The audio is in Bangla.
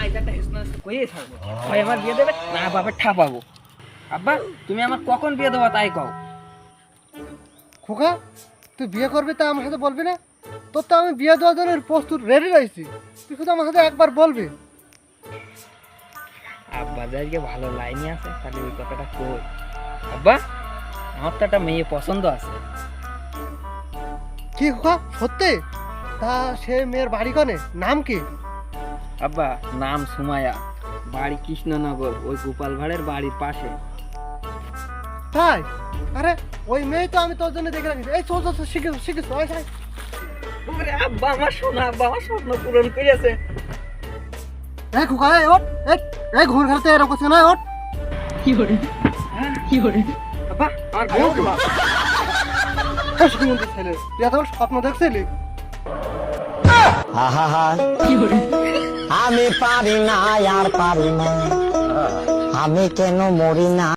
মাইজাটা হেসনা কইয়ে ছাড়বো, হয় আমার বিয়ে দেবে না বাপের ঠাপাবো। আব্বা তুমি আমার কখন বিয়ে দেবো তাই কও। খোকা, তুই বিয়ে করবি তা আমার সাথে বলবি না? তোর তো আমি বিয়ে দেওয়ার জন্য প্রস্তুত রেডি রয়েছি, তুই শুধু আমার সাথে একবার বলবি। আব্বা যে আজকে ভালো লাইনে আছে, তাহলে ওই কথাটা কই। আব্বা আমার তো একটা মেয়ে পছন্দ আছে। কি খোকা, সত্যি? তা সে মেয়ের বাড়ি কনে, নাম কি? আব্বা নাম সুমায়া, বাড়ি কৃষ্ণনগর, ওই গোপাল ভাড়ের বাড়ির পাশে। তাই? আরে ওই মেয়ে তো আমি তোর জন্য দেখে রাখিস। এই চল চল চল, শিখিস শিখিস, আয় আয়। ওরে আব্বা আমার সোনা, আব্বা আমার স্বপ্ন পূরণ করেছে। এই খোকা, এই ওঠ, এই ঘুম খেলতে এরকম করছে না, ওঠ। আব্বা আমার বউ এই সুমন্ত ছেলে, তুই এত বড় স্বপ্ন দেখছিলি? আহা আমি পারি না আর পারি না, আমি কেন মরি না।